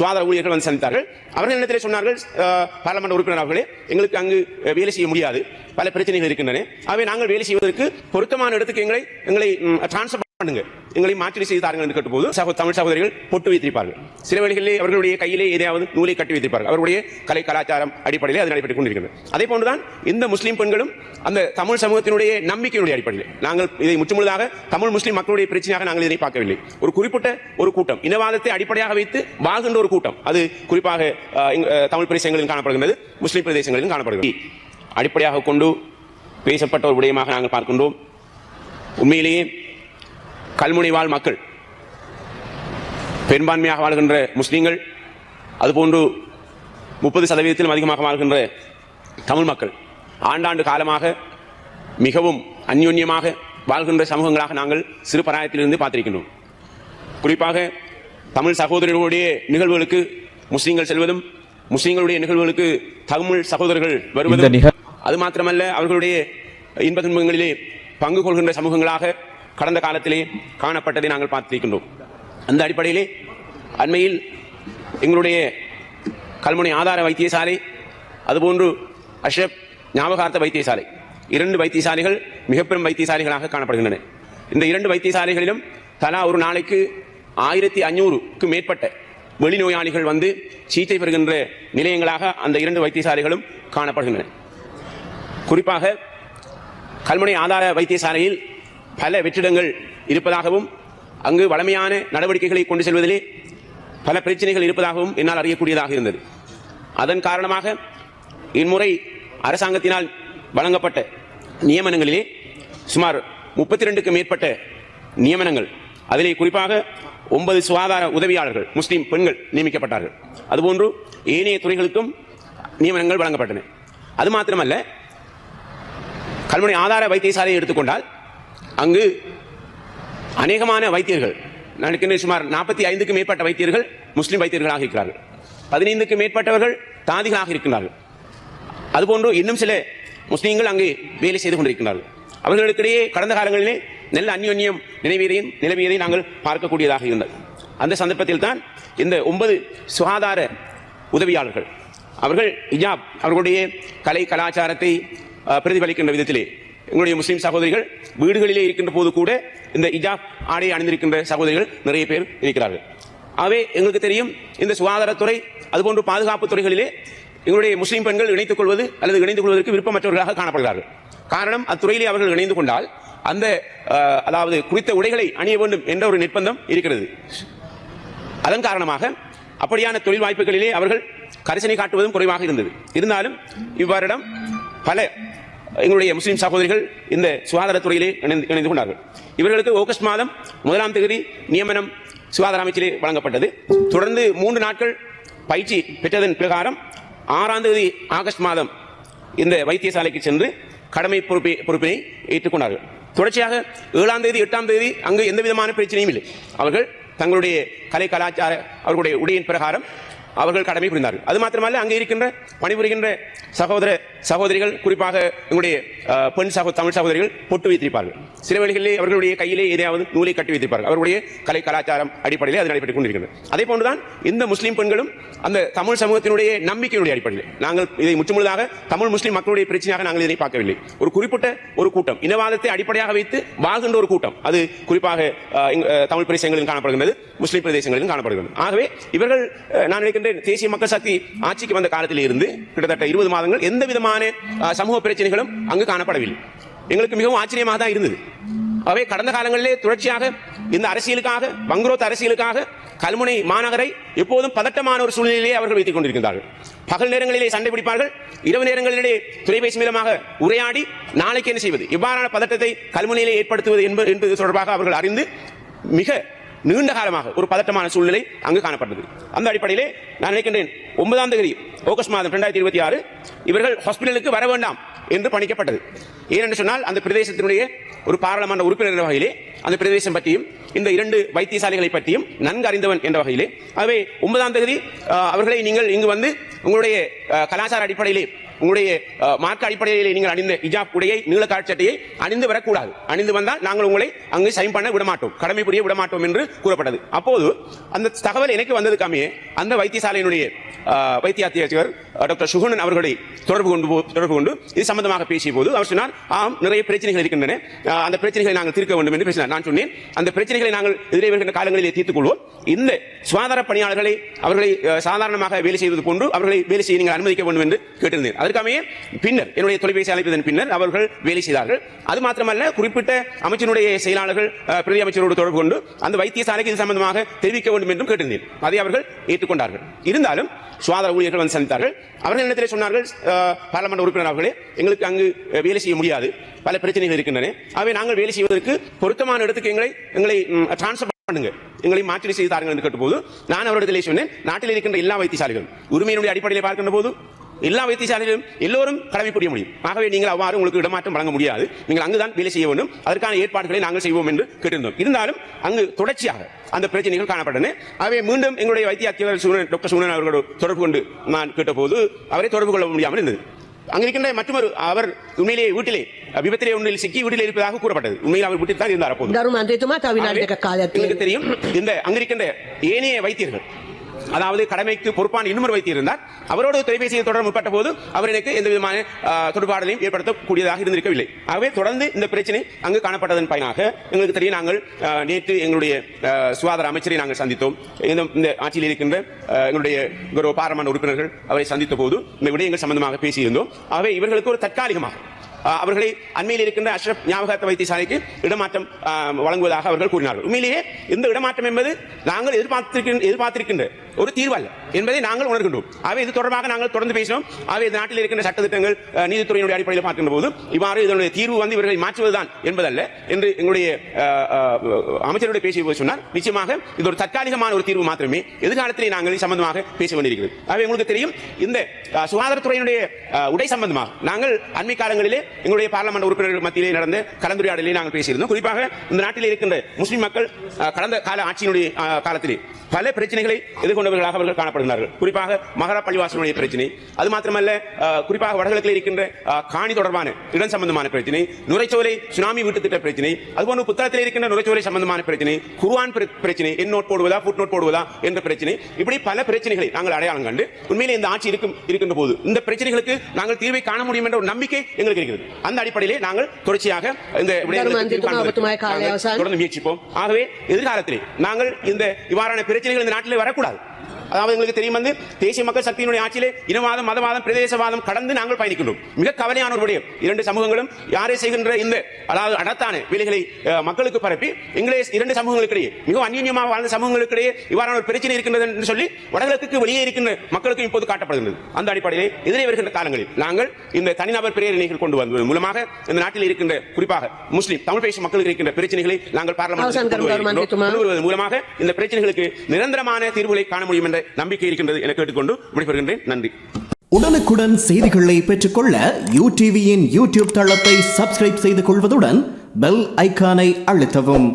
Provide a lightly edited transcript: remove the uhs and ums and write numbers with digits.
சுகாதார ஊழியர்கள் வந்து சந்தித்தார்கள். அவர்கள் இடத்திலே சொன்னார்கள், பாராளுமன்ற உறுப்பினர் அவர்களே, எங்களுக்கு அங்கு வேலை செய்ய முடியாது, பல பிரச்சனைகள் இருக்கின்றன. ஆகவே நாங்கள் வேலை செய்வதற்கு பொருத்தமான இடத்துக்கு எங்களை டிரான்ஸ்பர் பண்ணுங்க, எங்களை மாற்றி செய்து தாருங்கள் என்று கேட்டபோது தமிழ் சகோதரிகள் பொட்டு வைத்திருப்பார்கள். சில வேளைகளிலே அவர்களுடைய கையிலே ஏதாவது நூலை கட்டி வைத்திருப்பார்கள். அவருடைய கலை கலாச்சாரம் அடிப்படையில் அது நடைபெற்றுக் கொண்டிருக்கிறது. அதே போன்றுதான் இந்த முஸ்லீம் பெண்களும் அந்த தமிழ் சமூகத்தினுடைய நம்பிக்கையுடைய அடிப்படையில், நாங்கள் இதை முற்றுமுழுதாக தமிழ் முஸ்லீம் மக்களுடைய பிரச்சனையாக நாங்கள் இதனை பார்க்கவில்லை. ஒரு குறிப்பிட்ட ஒரு கூட்டம், இனவாதத்தை அடிப்படையாக வைத்து வாழ்கின்ற ஒரு கூட்டம், அது குறிப்பாக தமிழ் பிரதேசங்களில் காணப்படுகிறது, முஸ்லீம் பிரதேசங்களிலும் காணப்படுகிறது. அடிப்படையாக கொண்டு பேசப்பட்ட ஒரு விடயமாக நாங்கள் பார்க்கின்றோம். உண்மையிலேயே கல்முனை வாழ் மக்கள், பெரும்பான்மையாக வாழ்கின்ற முஸ்லீம்கள், அதுபோன்று 30% அதிகமாக வாழ்கின்ற தமிழ் மக்கள் ஆண்டாண்டு காலமாக மிகவும் அந்யோன்யமாக வாழ்கின்ற சமூகங்களாக நாங்கள் சிறு பிராயத்திலிருந்து பார்த்திருக்கின்றோம். குறிப்பாக தமிழ் சகோதரர்களுடைய நிகழ்வுகளுக்கு முஸ்லீம்கள் செல்வதும், முஸ்லீம்களுடைய நிகழ்வுகளுக்கு தமிழ் சகோதரர்கள் வருவதும், அது மாத்திரமல்ல அவர்களுடைய இன்ப துன்பங்களிலே பங்கு கொள்கின்ற சமூகங்களாக கடந்த காலத்திலே காணப்பட்டதை நாங்கள் பார்த்திருக்கின்றோம். அந்த அடிப்படையிலே அண்மையில் எங்களுடைய கல்முனை ஆதார வைத்தியசாலை, அதுபோன்று அஷ்ரப் ஞாபகார்த்த வைத்தியசாலை, 2 வைத்தியசாலைகள் மிக பெரும் வைத்தியசாலைகளாக காணப்படுகின்றன. இந்த 2 வைத்தியசாலைகளிலும் தலா ஒரு நாளைக்கு 1500க்கு மேற்பட்ட வெளிநோயாளிகள் வந்து சிகிச்சை பெறுகின்ற நிலையங்களாக அந்த 2 வைத்தியசாலைகளும் காணப்படுகின்றன. குறிப்பாக கல்முனை ஆதார வைத்தியசாலையில் பல வெற்றிடங்கள் இருப்பதாகவும், அங்கு வளமையான நடவடிக்கைகளை கொண்டு செல்வதிலே பல பிரச்சனைகள் இருப்பதாகவும் என்னால் அறியக்கூடியதாக இருந்தது. அதன் காரணமாக இம்முறை அரசாங்கத்தினால் வழங்கப்பட்ட நியமனங்களிலே சுமார் 32க்கு மேற்பட்ட நியமனங்கள், அதிலே குறிப்பாக 9 சுகாதார உதவியாளர்கள் முஸ்லீம் பெண்கள் நியமிக்கப்பட்டார்கள். அதுபோன்று ஏனைய துறைகளுக்கும் நியமனங்கள் வழங்கப்பட்டன. அது மாத்திரமல்ல, கல்முனை ஆதார வைத்தியசாலையை எடுத்துக்கொண்டால் அங்கு அநேகமான வைத்தியர்கள், சுமார் 45க்கு மேற்பட்ட வைத்தியர்கள் முஸ்லிம் வைத்தியர்களாக இருக்கிறார்கள். 15க்கு மேற்பட்டவர்கள் தாதிகளாக இருக்கிறார்கள். அதுபோன்று இன்னும் சில முஸ்லீம்கள் அங்கு வேலை செய்து கொண்டிருக்கிறார்கள். அவர்களுக்கிடையே கடந்த காலங்களிலே நல்ல அந்யோன்யம் நிலவியதை நாங்கள் பார்க்கக்கூடியதாக இருந்தது. அந்த சந்தர்ப்பத்தில் தான் இந்த 9 சுகாதார உதவியாளர்கள் அவர்கள் ஹிஜாப், அவர்களுடைய கலை கலாச்சாரத்தை பிரதிபலிக்கின்ற விதத்திலே, எங்களுடைய முஸ்லீம் சகோதரிகள் வீடுகளிலே இருக்கின்ற போது கூட இந்த ஹிஜாப் ஆடையை அணிந்திருக்கின்ற சகோதரிகள் நிறைய பேர் இருக்கிறார்கள். ஆகவே எங்களுக்கு தெரியும், இந்த சுகாதாரத்துறை அதுபோன்று பாதுகாப்பு துறைகளிலே எங்களுடைய முஸ்லீம் பெண்கள் இணைத்துக் கொள்வது அல்லது இணைந்து கொள்வதற்கு விருப்பமற்றவர்களாக காணப்படுகிறார்கள். காரணம், அத்துறையிலே அவர்கள் இணைந்து கொண்டால் அந்த அதாவது குறித்த உடைகளை அணிய வேண்டும் என்ற ஒரு நிர்பந்தம் இருக்கிறது. அதன் காரணமாக அப்படியான தொழில் வாய்ப்புகளிலே அவர்கள் கரிசனை காட்டுவதும் குறைவாக இருந்தது. இருந்தாலும் இவ்வாறிடம் பல எங்களுடைய முஸ்லீம் சகோதரிகள் இந்த சுகாதாரத்துறையிலே இணைந்து கொண்டார்கள். இவர்களுக்கு ஆகஸ்ட் மாதம் 1ஆம் தேதி நியமனம் சுகாதார அமைச்சிலே வழங்கப்பட்டது. தொடர்ந்து 3 நாட்கள் பயிற்சி பெற்றதன் பிரகாரம் 6ஆம் தேதி ஆகஸ்ட் மாதம் இந்த வைத்தியசாலைக்கு சென்று கடமை பொறுப்பினை ஏற்றுக்கொண்டார்கள். தொடர்ச்சியாக 7ஆம் தேதி 8ஆம் தேதி அங்கு எந்த விதமான பிரச்சனையும் இல்லை. அவர்கள் தங்களுடைய கலை கலாச்சார அவர்களுடைய உடையின் பிரகாரம் அவர்கள் கடமை புரிந்தார்கள். அது மாத்திரமல்ல, அங்கே இருக்கின்ற பணிபுரிகின்ற சகோதர சகோதரிகள், குறிப்பாக எங்களுடைய பெண் தமிழ் சகோதரிகள் பொட்டு வைத்திருப்பார்கள். சில வேளைகளிலே அவர்களுடைய கையிலே ஏதாவது நூலை கட்டி வைத்திருப்பார்கள். அவருடைய கலை கலாச்சாரம் அடிப்படையில் அது நடைபெற்றுக் கொண்டிருக்கிறது. அதே போன்றுதான் இந்த முஸ்லீம் பெண்களும் அந்த தமிழ் சமூகத்தினுடைய நம்பிக்கையுடைய அடிப்படையில், நாங்கள் இதை முற்றுமுழுதாக தமிழ் முஸ்லீம் மக்களுடைய பிரச்சனையாக நாங்கள் இதனை பார்க்கவில்லை. ஒரு குறிப்பிட்ட ஒரு கூட்டம், இனவாதத்தை அடிப்படையாக வைத்து வாழ்கின்ற ஒரு கூட்டம், அது குறிப்பாக தமிழ் பிரதேசங்களில் காணப்படுகிறது, முஸ்லீம் பிரதேசங்களிலும் காணப்படுகிறது. ஆகவே இவர்கள், நான் நினைக்கின்றேன், தேசிய மக்கள் சக்தி ஆட்சிக்கு வந்த காலத்தில் இருந்து கிட்டத்தட்ட 20 மாதங்கள் எந்த விதமான சமூக பிரச்சனைகளும் அங்கு காணப்படவில்லை. எங்களுக்கு மிகவும் ஆச்சரியமாக தான் இருந்தது. அவை கடந்த காலங்களிலே தொடர்ச்சியாக இந்த அரசியலுக்காக, வங்குரோத் அரசியலுக்காக கல்முனை மாநகரை எப்போதும் பதட்டமான ஒரு சூழ்நிலையிலே அவர்கள் வைத்துக் கொண்டிருக்கிறார்கள். பகல் நேரங்களிலே சண்டை பிடிப்பார்கள், இரவு நேரங்களிலே தொலைபேசி மூலமாக உரையாடி நாளைக்கு என்ன செய்வது, இவ்வாறான பதட்டத்தை கல்முனையிலே ஏற்படுத்துவது என்பது தொடர்பாக அவர்கள் அறிந்து மிக நீண்ட காலமாக ஒரு பதட்டமான சூழ்நிலை அங்கு காணப்பட்டது. அந்த அடிப்படையிலே நான் நினைக்கின்றேன், 9ஆம் தேதி ஆகஸ்ட் மாதம் 2026 இவர்கள் ஹாஸ்பிட்டலுக்கு வர வேண்டாம் என்று பணிக்கப்பட்டது. ஏனென்று சொன்னால், அந்த பிரதேசத்தினுடைய ஒரு பாராளுமன்ற உறுப்பினர் வகையிலே அந்த பிரதேசம் பற்றியும் இந்த 2 வைத்தியசாலைகளை பற்றியும் நன்கு அறிந்தவன் என்ற வகையிலே, ஆகவே 9ஆம் தேதி அவர்களை நீங்கள் இங்கு வந்து உங்களுடைய கலாச்சார அடிப்படையிலே உங்களுடைய மார்க்க அடிப்படையில் நீங்கள் அணிந்த ஹிஜாப் உடையை நீல காட்சட்டையை அணிந்து வரக்கூடாது. அணிந்து வந்தால் நாங்கள் உங்களை அங்கு சைன் பண்ண விடமாட்டோம், கடமை புரிய விடமாட்டோம் என்று கூறப்பட்டது. அப்போது அந்த தகவல் எனக்கு வந்ததுக்காமே அந்த வைத்தியசாலையினுடைய வைத்திய அத்தியட்சகர் டாக்டர் சுகுணன் அவர்களை தொடர்பு கொண்டு இது சம்பந்தமாக பேசிய போது அவர் சொன்னார், ஆம், நிறைய பிரச்சனைகள் இருக்கின்றன, அந்த பிரச்சனைகளை நாங்கள் தீர்க்க வேண்டும் என்று பேசினார். நான் சொன்னேன், அந்த பிரச்சனைகளை நாங்கள் எதிரே வருகின்ற காலங்களிலே தீர்த்துக் கொள்வோம். இந்த சுகாதார பணியாளர்களை அவர்களை சாதாரணமாக வேலை செய்வது போன்று அவர்களை வேலை செய்ய நீங்கள் அனுமதிக்க வேண்டும் என்று கேட்டிருந்தேன். அதற்காக பின்னர் என்னுடைய தொலைபேசி அழைப்பதன் பின்னர் அவர்கள் வேலை செய்தார்கள். அது மாத்திரமல்ல, குறிப்பிட்ட அமைச்சருடைய செயலாளர்கள் பிரதி அமைச்சரோடு தொடர்பு கொண்டு அந்த வைத்தியசாலைக்கு இது சம்பந்தமாக தெரிவிக்க வேண்டும் என்றும் கேட்டிருந்தேன். அதை அவர்கள் ஏற்றுக்கொண்டார்கள். இருந்தாலும் சுகாதார ஊழியர்கள் வந்து சந்தித்தார்கள். அவர்கள் இடத்திலே சொன்னார்கள், பாராளுமன்ற உறுப்பினர் அவர்களே, எங்களுக்கு அங்கு வேலை செய்ய முடியாது, பல பிரச்சனைகள் இருக்கின்றன. அவை நாங்கள் வேலை செய்வதற்கு பொருத்தமான இடத்துக்கு எங்களை டிரான்ஸ்பர் பண்ணுங்க, எங்களை மாற்றி செய்து தாருங்கள் என்று கேட்டபோது நான் அவரிடத்திலே சொன்னேன், நாட்டில் இருக்கின்ற எல்லா வைத்தியசாலைகளும் உரிமையினுடைய அடிப்படையில் பார்க்கின்ற போது எல்லா வைத்தியசாலைகளும் எல்லோரும் கடமை புரிய முடியும். ஆகவே நீங்கள் அவ்வாறு உங்களுக்கு இடமாற்றம் வழங்க முடியாது, நீங்கள் அங்குதான் வேலை செய்ய வேண்டும், அதற்கான ஏற்பாடுகளை நாங்கள் செய்வோம் என்று கேட்டிருந்தோம். இருந்தாலும் அங்கு தொடர்ச்சியாக அந்த பிரச்சனைகள் காணப்பட்டன. ஆகவே மீண்டும் எங்களுடைய வைத்திய அத்தியட்சகர் டாக்டர் சுகுணன் அவர்களோடு தொடர்பு கொண்டு நான் கேட்டபோது அவரை தொடர்பு கொள்ள முடியாமல் இருந்தது. அங்கிருக்கின்ற மற்றொரு அவர் உண்மையிலேயே வீட்டிலே விபத்திலே ஒன்றில் சிக்கி வீட்டில் இருப்பதாக கூறப்பட்டது. உண்மையில் அவர் வீட்டில் தான் இருந்தார். அப்போது தெரியும், இந்த அங்கிருக்கின்ற ஏனைய வைத்தியர்கள், அதாவது கடமைக்கு பொறுப்பான இன்னொரு வைத்தியர் இருந்தார், அவரோடு தொலைபேசியில் தொடர்பு முற்பட்ட போது அவர் எனக்கு எந்த விதமான தொடர்பாடலையும் ஏற்படுத்தக்கூடியதாக இருந்திருக்கவில்லை. ஆகவே தொடர்ந்து இந்த பிரச்சனை அங்கு காணப்பட்டதன் பயனாக எங்களுக்கு தெரியும், நாங்கள் நேற்று எங்களுடைய சுகாதார அமைச்சரை நாங்கள் சந்தித்தோம். இந்த ஆட்சியில் இருக்கின்ற எங்களுடைய பாராளுமன்ற உறுப்பினர்கள் அவரை சந்தித்த போது இந்த விடயங்கள் சம்பந்தமாக பேசியிருந்தோம். ஆகவே இவர்களுக்கு ஒரு தற்காலிகமாக அவர்களை அண்மையில் இருக்கின்ற அஷ்ரப் ஞாபகார்த்த வைத்தியசாலைக்கு இடமாற்றம் வழங்குவதாக அவர்கள் கூறினார்கள். உண்மையிலேயே இந்த இடமாற்றம் என்பது நாங்கள் எதிர்பார்த்திருக்கின்ற ஒரு தீர்வு அல்ல என்பதை நாங்கள் உணர்கின்றோம். ஆகவே இது தொடர்பாக நாங்கள் தொடர்ந்து பேசினோம். ஆகவே இந்த நாட்டில் இருக்கின்ற சட்டத்திட்டங்கள் நீதித்துறையினுடைய அடிப்படையில் பார்க்கின்ற போது இவ்வாறு இதனுடைய தீர்வு வந்து இவர்களை மாற்றுவதுதான் என்பதல்ல என்று எங்களுடைய அமைச்சருடைய பேசிய போது சொன்னார். நிச்சயமாக இது ஒரு தற்காலிகமான ஒரு தீர்வு மாத்திரமே, எதிர்காலத்திலே நாங்கள் சம்பந்தமாக பேச வேண்டியிருக்கிறது. ஆகவே உங்களுக்கு தெரியும், இந்த சுகாதாரத்துறையினுடைய உடை சம்பந்தமாக நாங்கள் அண்மை காலங்களிலே எங்களுடைய பாராளுமன்ற உறுப்பினர்கள் மத்தியிலே நடந்த கலந்துரையாடலில் நாங்கள் பேசியிருந்தோம். குறிப்பாக இந்த நாட்டில் இருக்கின்ற முஸ்லிம் மக்கள் கடந்த கால ஆட்சியினுடைய காலத்திலே பல பிரச்சனைகளை எதிர்கொண்டவர்களாக அவர்கள் காணப்படுகிறார்கள். குறிப்பாக மகரா பள்ளிவாசலுடைய பிரச்சனை, அது மாத்திரமல்ல, குறிப்பாக வடகிழக்கில் இருக்கின்ற காணி தொடர்பான இடம் சம்பந்தமான பிரச்சனை, நுரைச்சோலை சுனாமி வீட்டு திட்ட பிரச்சனை, அதுபோன்று புத்தகத்தில் இருக்கின்ற நுரைச்சோலை சம்பந்தமான பிரச்சனை, குர்ஆன் பிரச்சனை, என் நோட் போடுவதா ஃபுட் நோட் போடுவதா என்ற பிரச்சனை, இப்படி பல பிரச்சனைகளை நாங்கள் அடையாளம் கண்டு உண்மையிலே இந்த ஆட்சி இருக்கின்ற போது இந்த பிரச்சனைகளுக்கு நாங்கள் தீர்வை காண முடியும் என்ற ஒரு நம்பிக்கை எங்களுக்கு இருக்கிறது. அந்த அடிப்படையிலே நாங்கள் தொடர்ச்சியாக இந்த தொடர்ந்து முயற்சிப்போம். ஆகவே எதிர்காலத்திலே நாங்கள் இந்த இவ்வாறான பிரச்சனைகள் இந்த நாட்டிலே வரக்கூடாது. அதாவது எங்களுக்கு தெரியும், வந்து தேசிய மக்கள் சக்தியினுடைய ஆட்சியிலே இனவாதம், மதவாதம், பிரதேசவாதம் கடந்து நாங்கள் பயணிக்கின்றோம். மிக கவலையான ஒரு விடயம், இரண்டு சமூகங்களும் யாரை செய்கின்ற இந்த அதாவது அடத்தான வேலைகளை மக்களுக்கு பரப்பி எங்களே இரண்டு சமூகங்களுக்கிடையே மிகவும் அந்நியமாக வாழ்ந்த சமூகங்களுக்கிடையே இவ்வாறான ஒரு பிரச்சனை இருக்கின்றது என்று சொல்லி வடகிழக்கு வெளியே இருக்கின்ற மக்களுக்கு இப்போது காட்டப்படுகிறது. அந்த அடிப்படையிலே எதிரே வருகின்ற காலங்களில் நாங்கள் இந்த தனிநபர் பிரேரணைகள் கொண்டு வந்தது மூலமாக இந்த நாட்டில் இருக்கின்ற குறிப்பாக முஸ்லிம் தமிழ் பேசும் மக்களுக்கு இருக்கின்ற பிரச்சனைகளை நாங்கள் பார்லிமென்ட் மூலமாக இந்த பிரச்சனைகளுக்கு நிரந்தரமான தீர்வுகளை காண முடியும் என்ற நம்பிக்கை இருக்கின்றது என கேட்டுக்கொண்டு விடைபெறுகின்றேன். நன்றி. உடனுக்குடன் செய்திகளை பெற்றுக்கொள்ள யூடிவியின் யூடியூப் தளத்தை சப்ஸ்கிரைப் செய்து கொள்வதுடன் பெல் ஐகானை அழுத்தவும்.